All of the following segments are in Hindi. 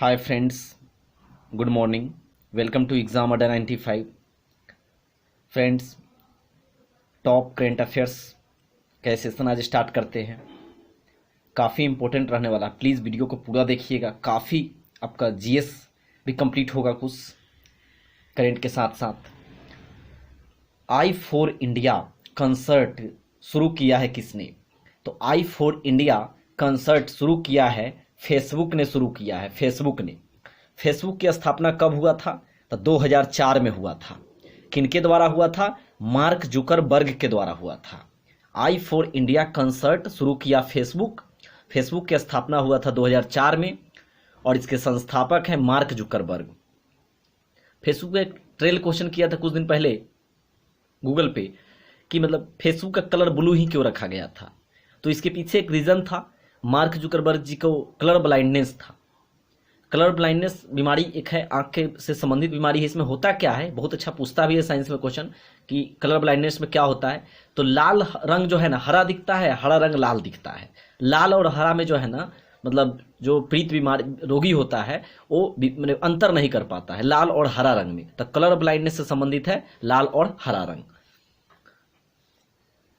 Hi friends, good morning. Welcome to Exam Adda 95. Friends, top current affairs का सेशन आज स्टार्ट करते हैं। काफ़ी इंपॉर्टेंट रहने वाला, प्लीज़ वीडियो को पूरा देखिएगा। काफ़ी आपका जीएस भी कंप्लीट होगा कुछ करेंट के साथ साथ। आई फॉर इंडिया कंसर्ट शुरू किया है किसने? तो आई फॉर इंडिया कंसर्ट शुरू किया है फेसबुक ने शुरू किया है। फेसबुक ने। फेसबुक की स्थापना कब हुआ था? तो 2004 में हुआ था। किनके द्वारा हुआ था? मार्क जुकरबर्ग के द्वारा हुआ था। आई फॉर इंडिया कंसर्ट शुरू किया फेसबुक। फेसबुक की स्थापना हुआ था 2004 में और इसके संस्थापक हैं मार्क जुकरबर्ग। फेसबुक पे एक ट्रेल क्वेश्चन किया था कुछ दिन पहले गूगल पे कि मतलब फेसबुक का कलर ब्लू ही क्यों रखा गया था। तो इसके पीछे एक रीज़न था, मार्क जुकरबर्ग जी को कलर ब्लाइंडनेस था। कलर ब्लाइंडनेस बीमारी एक है, आंख से संबंधित बीमारी है। इसमें होता क्या है, बहुत अच्छा पूछता भी है साइंस में क्वेश्चन कि कलर ब्लाइंडनेस में क्या होता है। तो लाल रंग जो है ना हरा दिखता है, हरा रंग लाल दिखता है। लाल और हरा में जो है ना मतलब जो पीड़ित बीमारी रोगी होता है वो मतलब अंतर नहीं कर पाता है लाल और हरा रंग में। तो कलर ब्लाइंडनेस से संबंधित है लाल और हरा रंग।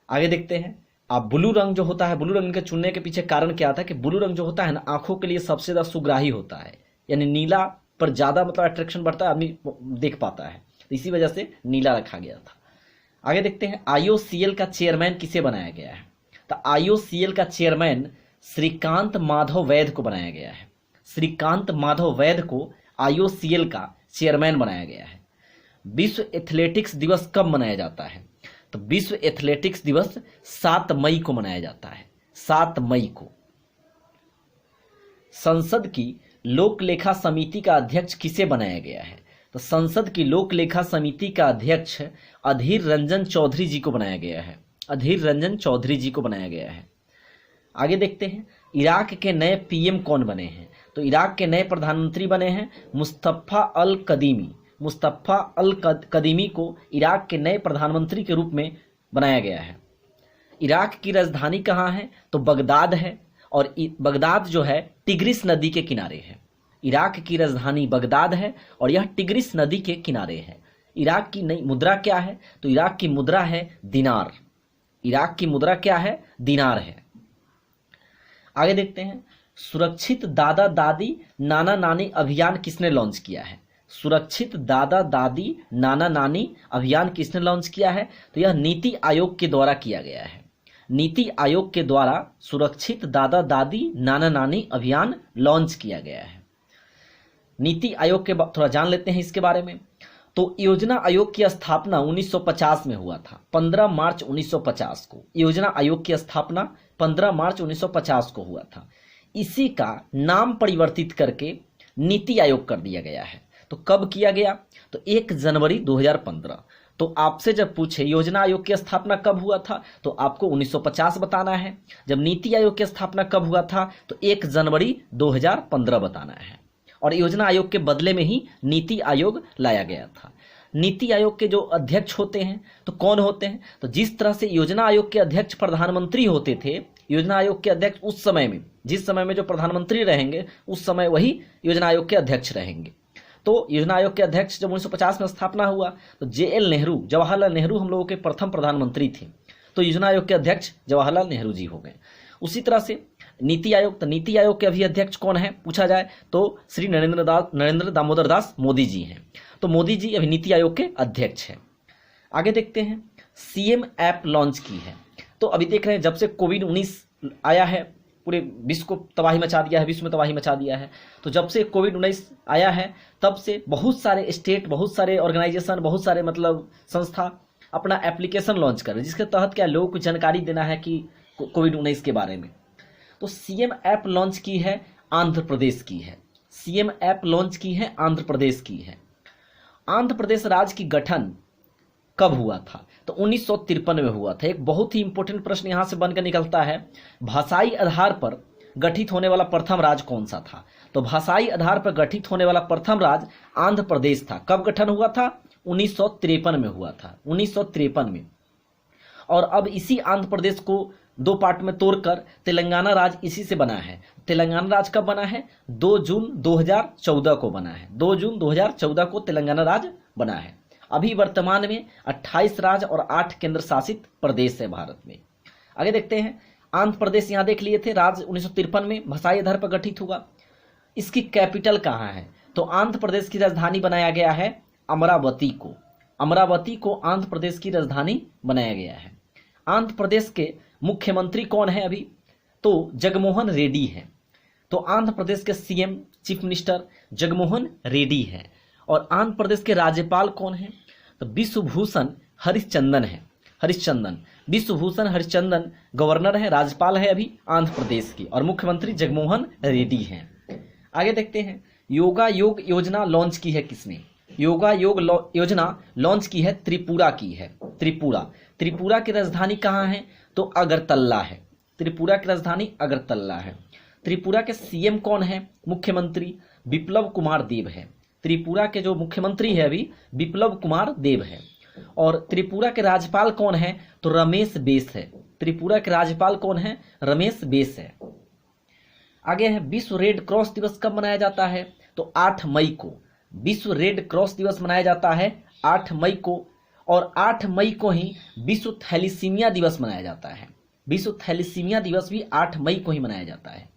आगे देखते हैं। आप ब्लू रंग जो होता है, ब्लू रंग के चुनने के पीछे कारण क्या था कि ब्लू रंग जो होता है ना आंखों के लिए सबसे ज्यादा सुग्राही होता है, यानी नीला पर ज्यादा मतलब अट्रैक्शन बढ़ता है, आदमी देख पाता है। तो इसी वजह से नीला रखा गया था। आगे देखते हैं। आईओसीएल का चेयरमैन किसे बनाया गया है? तो आईओसीएल का चेयरमैन श्रीकांत माधव वैध को बनाया गया है। श्रीकांत माधव वैध को आईओसीएल का चेयरमैन बनाया गया है। विश्व एथलेटिक्स दिवस कब मनाया जाता है? तो विश्व एथलेटिक्स दिवस 7 मई को मनाया जाता है। 7 मई को। संसद की लोक लेखा समिति का अध्यक्ष किसे बनाया गया है? तो संसद की लोक लेखा समिति का अध्यक्ष अधीर रंजन चौधरी जी को बनाया गया है। अधीर रंजन चौधरी जी को बनाया गया है। आगे देखते हैं। इराक के नए पीएम कौन बने हैं? तो इराक के नए प्रधानमंत्री बने हैं मुस्तफा अल कदीमी। मुस्तफा अल कदीमी को इराक के नए प्रधानमंत्री के रूप में बनाया गया है। इराक की राजधानी कहाँ है? तो बगदाद है और बगदाद जो है टिग्रिस नदी के किनारे है। इराक की राजधानी बगदाद है और यह टिग्रिस नदी के किनारे है। इराक की नई मुद्रा क्या है? तो इराक की मुद्रा है दिनार। इराक की मुद्रा क्या है? दिनार है। आगे देखते हैं। सुरक्षित दादा दादी नाना नानी अभियान किसने लॉन्च किया है? सुरक्षित दादा दादी नाना नानी अभियान किसने लॉन्च किया है? तो यह नीति आयोग के द्वारा किया गया है। नीति आयोग के द्वारा सुरक्षित दादा दादी नाना नानी अभियान लॉन्च किया गया है। नीति आयोग के थोड़ा जान लेते हैं इसके बारे में। तो योजना आयोग की स्थापना 1950 में हुआ था। 15 मार्च 1950 को योजना आयोग की स्थापना 15 मार्च 1950 को हुआ था। इसी का नाम परिवर्तित करके नीति आयोग कर दिया गया है। तो कब किया गया? तो 1 जनवरी 2015। तो आपसे जब पूछे योजना आयोग की स्थापना कब हुआ था तो आपको 1950 बताना है। जब नीति आयोग की स्थापना कब हुआ था तो 1 जनवरी 2015 बताना है। और योजना आयोग के बदले में ही नीति आयोग लाया गया था। नीति आयोग के जो अध्यक्ष होते हैं तो कौन होते हैं? तो जिस तरह से योजना आयोग के अध्यक्ष प्रधानमंत्री होते थे, योजना आयोग के अध्यक्ष उस समय में जिस समय में जो प्रधानमंत्री रहेंगे उस समय वही योजना आयोग के अध्यक्ष रहेंगे। तो योजना आयोग के अध्यक्ष जब 1950 में स्थापना हुआ तो जेएल नेहरू, जवाहरलाल नेहरू हम लोगों के प्रथम प्रधानमंत्री थे। तो योजना आयोग के अध्यक्ष जवाहरलाल नेहरू जी हो गए। उसी तरह से नीति आयोग, तो नीति आयोग के अभी अध्यक्ष कौन है पूछा जाए तो श्री नरेंद्र दामोदर दास मोदी जी हैं। तो मोदी जी अभी नीति आयोग के अध्यक्ष हैं। आगे देखते हैं। सीएम ऐप लॉन्च की है। तो अभी देख रहे हैं जब से कोविड-19 आया है पूरे विश्व को तबाही मचा दिया है, विश्व में तबाही मचा दिया है। तो जब से कोविड-19 आया है तब से बहुत सारे स्टेट, बहुत सारे ऑर्गेनाइजेशन, बहुत सारे मतलब संस्था अपना एप्लीकेशन लॉन्च कर रहे हैं जिसके तहत क्या लोगों को जानकारी देना है कि कोविड-19 के बारे में। तो सीएम ऐप लॉन्च की है आंध्र प्रदेश की है। सीएम ऐप लॉन्च की है आंध्र प्रदेश की है। आंध्र प्रदेश राज्य की गठन कब हुआ था? तो 1953 में हुआ था। एक बहुत ही इंपॉर्टेंट प्रश्न यहां से बनकर निकलता है, भाषाई आधार पर गठित होने वाला प्रथम राज्य कौन सा था? तो भाषाई आधार पर गठित होने वाला प्रथम राज्य आंध्र प्रदेश था। कब गठन हुआ था? 1953 में हुआ था। 1953 में। और अब इसी आंध्र प्रदेश को दो पार्ट में तोड़कर तेलंगाना राज्य इसी से बना है। तेलंगाना राज्य कब बना है? 2 जून 2014 को बना है। 2 जून 2014 को तेलंगाना राज्य बना है। अभी वर्तमान में 28 राज्य और 8 केंद्र शासित प्रदेश है भारत में। आगे देखते हैं, आंध्र प्रदेश यहाँ देख लिए थे, राज्य 1953 में भाषाई आधार पर गठित हुआ। इसकी कैपिटल कहाँ है? तो आंध्र प्रदेश की राजधानी बनाया गया है अमरावती को। अमरावती को आंध्र प्रदेश की राजधानी बनाया गया है। आंध्र प्रदेश के मुख्यमंत्री कौन है अभी? तो जगनमोहन रेड्डी है। तो आंध्र प्रदेश के CM chief minister Jaganmohan Reddy है। और आंध्र प्रदेश के राज्यपाल कौन है? तो विश्वभूषण हरिश्चंद्रन है। हरिश्चंद्रन, विश्वभूषण हरिश्चंद्रन गवर्नर है, राज्यपाल है अभी आंध्र प्रदेश की, और मुख्यमंत्री जगनमोहन रेड्डी हैं। आगे देखते हैं, योगा योग योजना लॉन्च की है किसने? योगा योग योजना लॉन्च की है त्रिपुरा की है। त्रिपुरा, त्रिपुरा की राजधानी कहाँ है? तो अगरतला है। त्रिपुरा की राजधानी अगरतला है। त्रिपुरा के सीएम कौन है? मुख्यमंत्री बिप्लब कुमार देव है। त्रिपुरा के जो मुख्यमंत्री है अभी बिप्लब कुमार देव है। और त्रिपुरा के राज्यपाल कौन है? तो रमेश बैस है। त्रिपुरा के राज्यपाल कौन है? रमेश बैस है। आगे है, विश्व रेड क्रॉस दिवस कब मनाया जाता है? तो 8 मई को विश्व रेड क्रॉस दिवस मनाया जाता है 8 मई को। और 8 मई को ही विश्व थैलीसीमिया दिवस मनाया जाता है। विश्व थैलीसीमिया दिवस भी 8 मई को ही मनाया जाता है।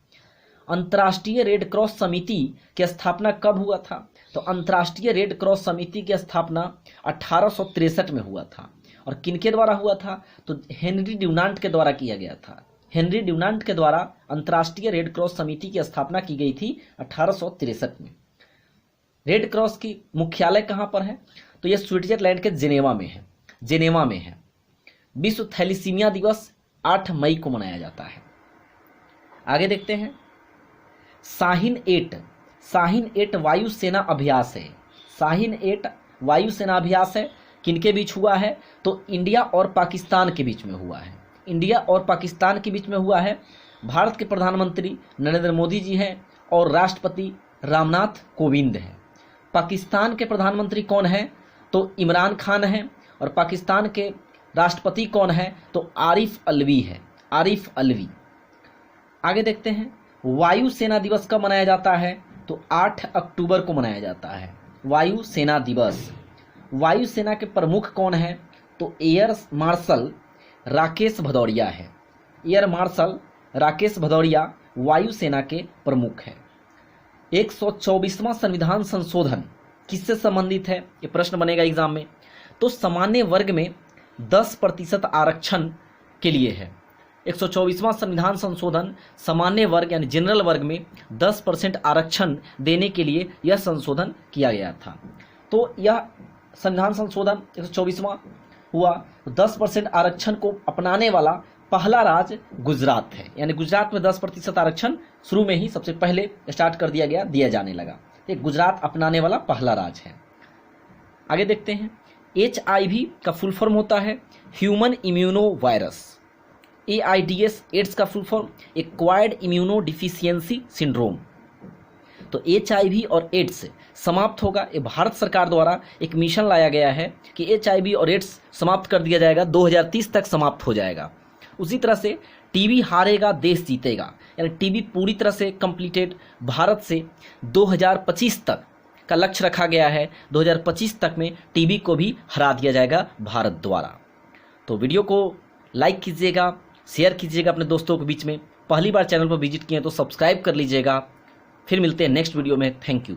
अंतर्राष्ट्रीय रेड क्रॉस समिति की स्थापना कब हुआ था? तो अंतर्राष्ट्रीय रेड क्रॉस समिति की स्थापना 1863 में हुआ था। और किनके द्वारा हुआ था? तो हेनरी ड्यूनांट के द्वारा किया गया था। हेनरी ड्यूनांट के द्वारा अंतर्राष्ट्रीय रेड क्रॉस समिति की स्थापना की गई थी 1863 में। रेड क्रॉस की मुख्यालय कहाँ पर है? तो यह स्विट्जरलैंड के जेनेवा में है। जेनेवा में है। विश्व थैलीसीमिया दिवस 8 मई को मनाया जाता है। आगे देखते हैं, शाहीन 8, शाहीन 8 वायुसेना अभ्यास है। शाहीन 8 वायुसेना अभ्यास है, किनके बीच हुआ है? तो इंडिया और पाकिस्तान के बीच में हुआ है। इंडिया और पाकिस्तान के बीच में हुआ है। भारत के प्रधानमंत्री नरेंद्र मोदी जी हैं और राष्ट्रपति रामनाथ कोविंद हैं। पाकिस्तान के प्रधानमंत्री कौन है? तो इमरान खान है। और पाकिस्तान के राष्ट्रपति कौन है? तो आरिफ अलवी है। आरिफ अलवी। आगे देखते हैं, वायुसेना दिवस कब मनाया जाता है? तो 8 अक्टूबर को मनाया जाता है वायुसेना दिवस। वायुसेना के प्रमुख कौन है? तो एयर मार्शल राकेश भदौरिया है। एयर मार्शल राकेश भदौरिया वायुसेना के प्रमुख है। 124वां संविधान संशोधन किससे संबंधित है? ये प्रश्न बनेगा एग्जाम में। तो सामान्य वर्ग में 10% आरक्षण के लिए है। 124वां संविधान संशोधन सामान्य वर्ग यानी जनरल वर्ग में 10% आरक्षण देने के लिए यह संशोधन किया गया था। तो यह संविधान संशोधन 124वां हुआ। 10% आरक्षण को अपनाने वाला पहला राज्य गुजरात है। यानी गुजरात में 10% आरक्षण शुरू में ही सबसे पहले स्टार्ट कर दिया जाने लगा। ये गुजरात अपनाने वाला पहला राज्य है। आगे देखते हैं, HIV का फुल फॉर्म होता है human immuno virus. AIDS AIDS का full form acquired immunodeficiency syndrome. तो HIV और एड्स समाप्त होगा। ये भारत सरकार द्वारा एक मिशन लाया गया है कि HIV और एड्स समाप्त कर दिया जाएगा, 2030 तक समाप्त हो जाएगा। उसी तरह से टीबी हारेगा देश जीतेगा, यानी टीबी पूरी तरह से कंप्लीटेड भारत से 2025 तक का लक्ष्य रखा गया है। 2025 तक में टीबी को भी हरा दिया जाएगा भारत द्वारा। तो वीडियो को लाइक कीजिएगा, शेयर कीजिएगा अपने दोस्तों के बीच में। पहली बार चैनल पर विजिट किए तो सब्सक्राइब कर लीजिएगा। फिर मिलते हैं नेक्स्ट वीडियो में। Thank you.